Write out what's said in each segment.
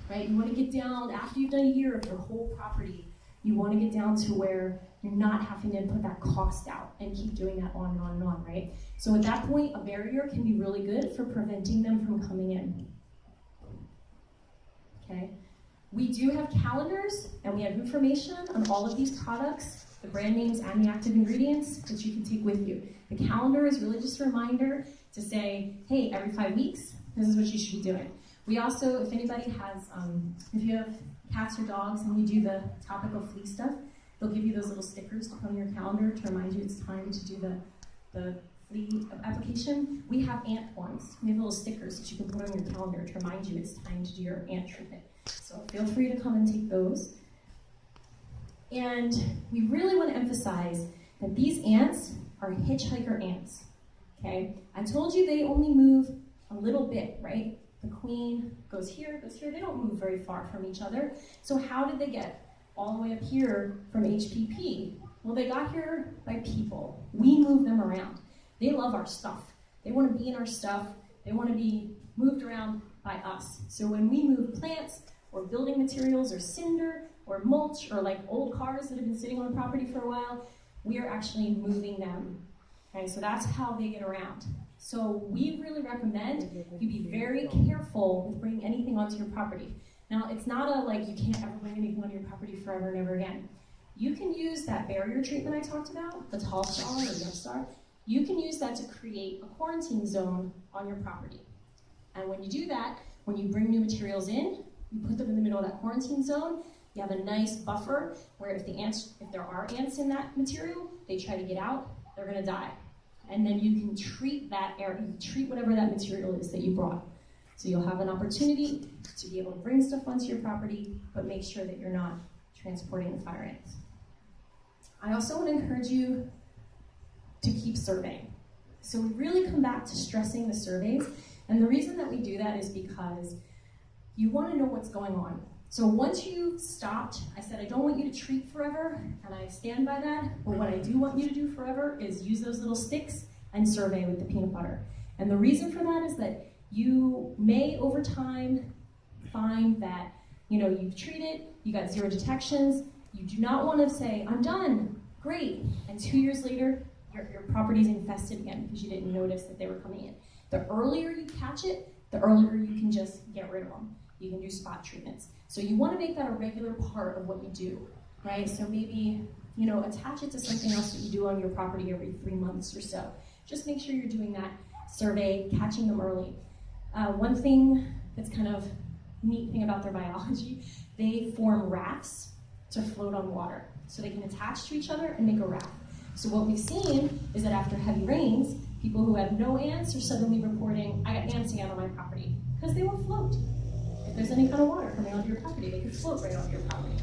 right? You want to get down, after you've done a year of your whole property, you want to get down to where you're not having to put that cost out and keep doing that on and on and on, right? So at that point, a barrier can be really good for preventing them from coming in. Okay? We do have calendars, and we have information on all of these products, the brand names and the active ingredients that you can take with you. The calendar is really just a reminder to say, hey, every 5 weeks, this is what you should be doing. We also, if anybody has, if you have cats or dogs and you do the topical flea stuff, they'll give you those little stickers to put on your calendar to remind you it's time to do the flea application. We have ant ones. We have little stickers that you can put on your calendar to remind you it's time to do your ant treatment. So feel free to come and take those. And we really want to emphasize that these ants are hitchhiker ants, okay? I told you they only move a little bit, right? The queen goes here, they don't move very far from each other. So how did they get all the way up here from HPP? Well, they got here by people. We move them around. They love our stuff. They want to be in our stuff. They want to be moved around by us. So when we move plants or building materials or cinder or mulch or like old cars that have been sitting on the property for a while, we are actually moving them. Okay, so that's how they get around. So we really recommend you be very careful with bringing anything onto your property. Now, it's not a like you can't ever bring anything onto your property forever and ever again. You can use that barrier treatment I talked about, the tall star or the star. You can use that to create a quarantine zone on your property. And when you do that, when you bring new materials in, you put them in the middle of that quarantine zone. You have a nice buffer where if there are ants in that material, they try to get out, they're going to die. And then you can treat that area, treat whatever that material is that you brought. So you'll have an opportunity to be able to bring stuff onto your property, but make sure that you're not transporting the fire ants. I also want to encourage you to keep surveying. So we really come back to stressing the surveys. And the reason that we do that is because you want to know what's going on. So once you stopped, I said I don't want you to treat forever, and I stand by that, but what I do want you to do forever is use those little sticks and survey with the peanut butter. And the reason for that is that you may over time find that you've treated, you got 0 detections, you do not want to say, I'm done, great, and 2 years later, your property's infested again because you didn't notice that they were coming in. The earlier you catch it, the earlier you can just get rid of them. You can do spot treatments. So you want to make that a regular part of what you do, right? So maybe, attach it to something else that you do on your property every 3 months or so. Just make sure you're doing that survey, catching them early. One thing that's kind of neat thing about their biology, they form rafts to float on water. So they can attach to each other and make a raft. So what we've seen is that after heavy rains, people who have no ants are suddenly reporting, I got ants again on my property, because they will float. If there's any kind of water coming onto your property, they could float right onto your property.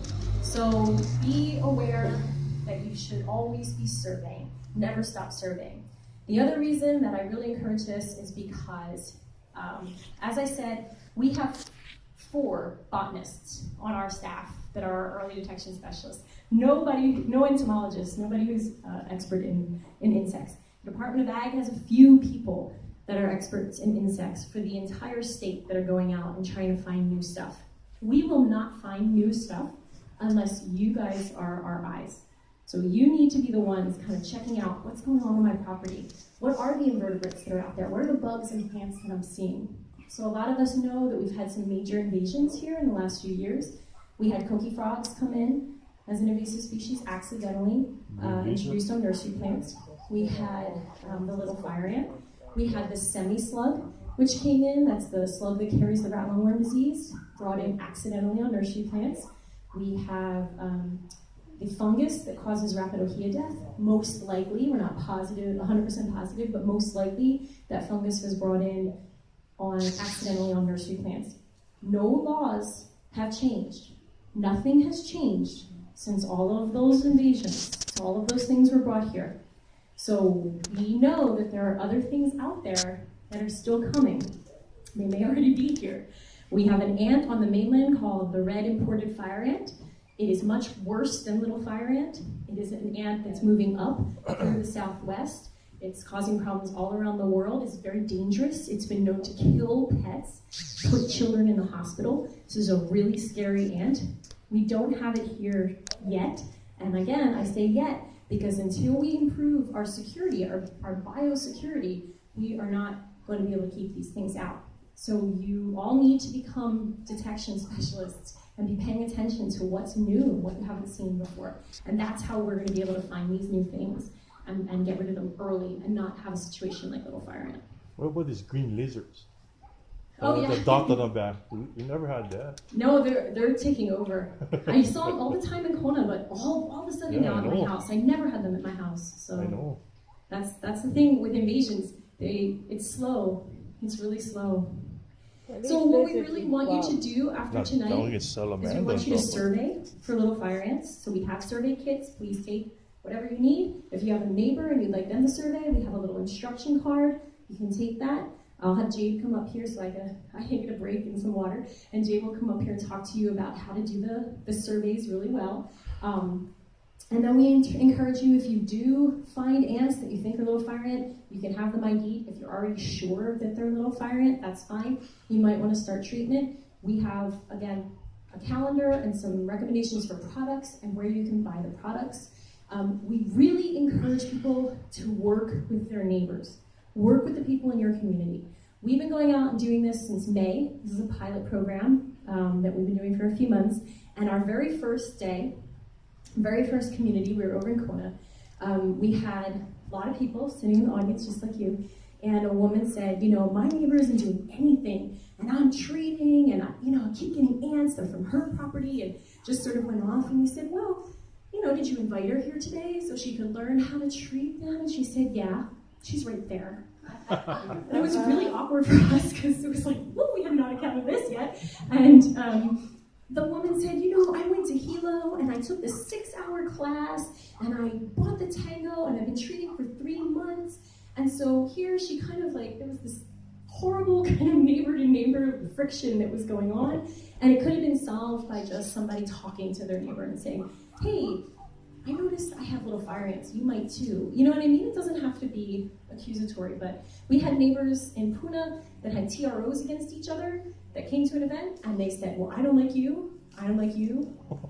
So be aware that you should always be surveying. Never stop surveying. The other reason that I really encourage this is because, as I said, we have 4 botanists on our staff that are our early detection specialists. No entomologists, nobody who's expert in insects. The Department of Ag has a few people that are experts in insects for the entire state that are going out and trying to find new stuff. We will not find new stuff unless you guys are our eyes. So you need to be the ones kind of checking out what's going on my property. What are the invertebrates that are out there? What are the bugs and plants that I'm seeing? So a lot of us know that we've had some major invasions here in the last few years. We had coqui frogs come in as an invasive species accidentally introduced on nursery plants. We had the little fire ant. We had the semi-slug, which came in. That's the slug that carries the rat lungworm disease, brought in accidentally on nursery plants. We have the fungus that causes rapid ohia death. Most likely, we're not positive, 100% positive, but most likely that fungus was brought in accidentally on nursery plants. No laws have changed. Nothing has changed since all of those invasions, all of those things were brought here. So we know that there are other things out there that are still coming. They may already be here. We have an ant on the mainland called the red imported fire ant. It is much worse than little fire ant. It is an ant that's moving up through the southwest. It's causing problems all around the world. It's very dangerous. It's been known to kill pets, put children in the hospital. This is a really scary ant. We don't have it here yet. And again, I say yet, because until we improve our security, our biosecurity, we are not going to be able to keep these things out. So you all need to become detection specialists and be paying attention to what's new and what you haven't seen before. And that's how we're going to be able to find these new things and get rid of them early and not have a situation like little fire ant. What about these green lizards? Oh, yeah. The dot on the back. We never had that. No, they're taking over. I saw them all the time in Kona, but all of a sudden now at my house. I never had them at my house. So I know. That's the thing with invasions. It's slow. It's really slow. So what we really want you to do after tonight is we want you to survey for little fire ants. So we have survey kits. Please take whatever you need. If you have a neighbor and you'd like them to survey, we have a little instruction card. You can take that. I'll have Jade come up here so I can get a break and some water. And Jade will come up here and talk to you about how to do the surveys really well. And then we encourage you, if you do find ants that you think are little fire ant, you can have them ID'd. If you're already sure that they're little fire ant, that's fine. You might want to start treatment. We have, again, a calendar and some recommendations for products and where you can buy the products. We really encourage people to work with their neighbors. Work with the people in your community. We've been going out and doing this since May. This is a pilot program that we've been doing for a few months. And our very first day, very first community, we were over in Kona. We had a lot of people sitting in the audience just like you. And a woman said, my neighbor isn't doing anything. And I'm treating, and I keep getting ants. They're from her property. And just sort of went off. And we said, well, did you invite her here today so she could learn how to treat them? And she said, yeah. She's right there. And it was really awkward for us because it was like, well, we have not accounted this yet. And the woman said, I went to Hilo and I took this 6-hour class and I bought the tango and I've been treating for 3 months. And so here she kind of there was this horrible kind of neighbor to neighbor friction that was going on. And it could have been solved by just somebody talking to their neighbor and saying, hey, I noticed I have little fire ants. You might too. You know what I mean? It doesn't have to be accusatory, but we had neighbors in Puna that had TROs against each other that came to an event, and they said, well, I don't like you,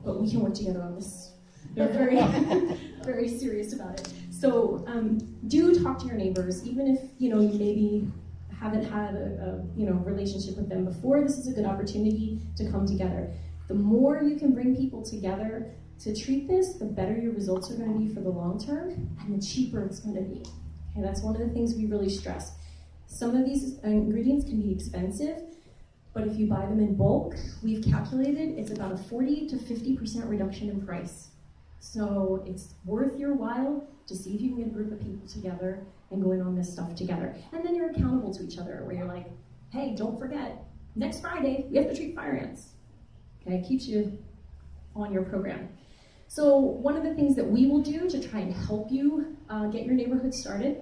but we can work together on this. They're very, very serious about it. So do talk to your neighbors, even if you maybe haven't had a relationship with them before. This is a good opportunity to come together. The more you can bring people together to treat this, the better your results are going to be for the long term, and the cheaper it's going to be. Okay, that's one of the things we really stress. Some of these ingredients can be expensive, but if you buy them in bulk, we've calculated it's about a 40 to 50% reduction in price. So it's worth your while to see if you can get a group of people together and go in on this stuff together. And then you're accountable to each other, where you're like, hey, don't forget, next Friday, we have to treat fire ants. Okay, it keeps you on your program. So one of the things that we will do to try and help you get your neighborhood started,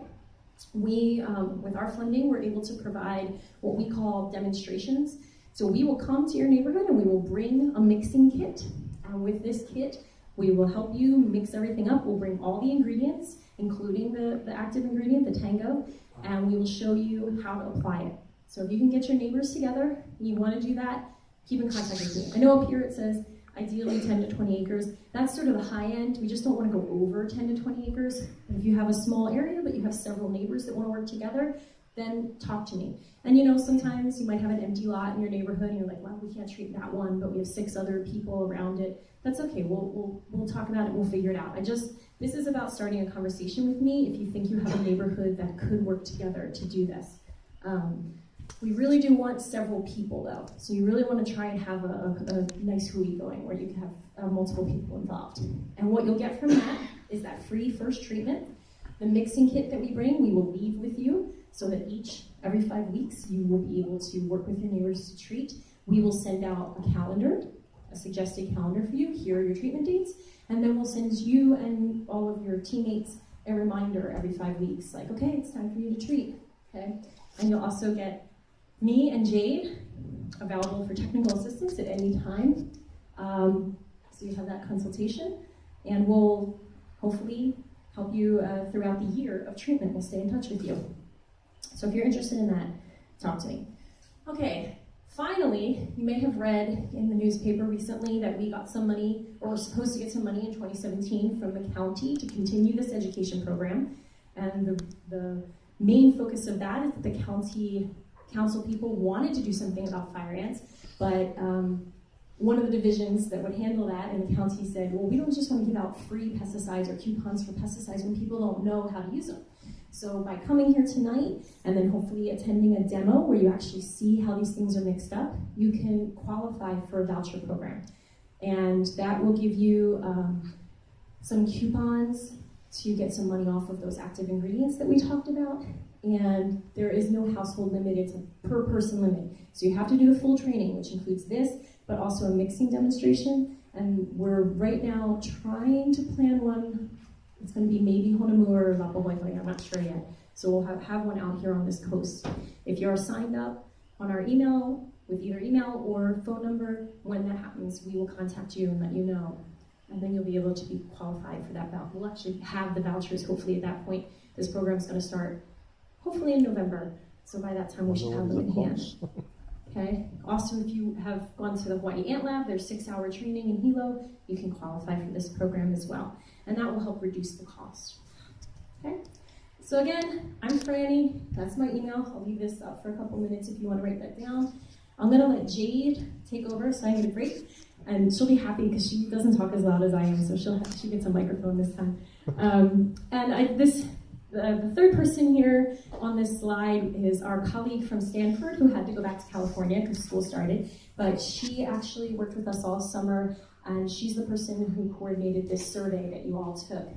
we, with our funding, we're able to provide what we call demonstrations. So we will come to your neighborhood and we will bring a mixing kit. And with this kit, we will help you mix everything up. We'll bring all the ingredients, including the active ingredient, the tango, and we will show you how to apply it. So if you can get your neighbors together, and you want to do that, keep in contact with me. I know up here it says, ideally 10 to 20 acres. That's sort of the high end. We just don't want to go over 10 to 20 acres. But if you have a small area, but you have several neighbors that want to work together, then talk to me. And sometimes you might have an empty lot in your neighborhood and you're like, well, we can't treat that one, but we have 6 other people around it. That's okay, we'll talk about it, we'll figure it out. This is about starting a conversation with me if you think you have a neighborhood that could work together to do this. We really do want several people though, so you really want to try and have a nice hui going where you can have multiple people involved. And what you'll get from that is that free first treatment. The mixing kit that we bring, we will leave with you so that every 5 weeks, you will be able to work with your neighbors to treat. We will send out a calendar, a suggested calendar for you. Here are your treatment dates. And then we'll send you and all of your teammates a reminder every 5 weeks, like, okay, it's time for you to treat, okay? And you'll also get me and Jade available for technical assistance at any time. So you have that consultation, and we'll hopefully help you throughout the year of treatment. We'll stay in touch with you. So if you're interested in that, talk to me. Okay, finally, you may have read in the newspaper recently that we got some money, or we're supposed to get some money in 2017 from the county to continue this education program. And the main focus of that is that the county council people wanted to do something about fire ants, but one of the divisions that would handle that in the county said, well, we don't just want to give out free pesticides or coupons for pesticides when people don't know how to use them. So by coming here tonight and then hopefully attending a demo where you actually see how these things are mixed up, you can qualify for a voucher program. And that will give you some coupons to get some money off of those active ingredients that we talked about. And there is no household limit, it's a per person limit. So you have to do the full training, which includes this, but also a mixing demonstration. And we're right now trying to plan one. It's going to be maybe Honolulu or Lapahoehoe, I'm not sure yet. So we'll have one out here on this coast. If you're signed up on our email, with either email or phone number, when that happens, we will contact you and let you know. And then you'll be able to be qualified for that voucher. We'll actually have the vouchers hopefully at that point. This program's going to start hopefully in November. So by that time we should have them in hand. Okay. Also, if you have gone to the Hawaii Ant Lab, there's 6-hour training in Hilo. You can qualify for this program as well. And that will help reduce the cost. Okay. So again, I'm Franny. That's my email. I'll leave this up for a couple minutes if you want to write that down. I'm going to let Jade take over so I get a break. And she'll be happy because she doesn't talk as loud as I am, so she gets a microphone this time. The third person here on this slide is our colleague from Stanford who had to go back to California because school started, but she actually worked with us all summer, and she's the person who coordinated this survey that you all took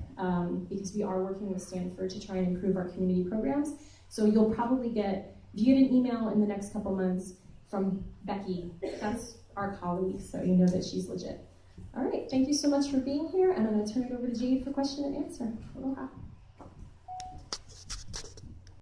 because we are working with Stanford to try and improve our community programs. So you'll probably get an email in the next couple months from Becky. That's our colleague, so you know that she's legit. All right, thank you so much for being here, and I'm going to turn it over to Jade for question and answer. Aloha.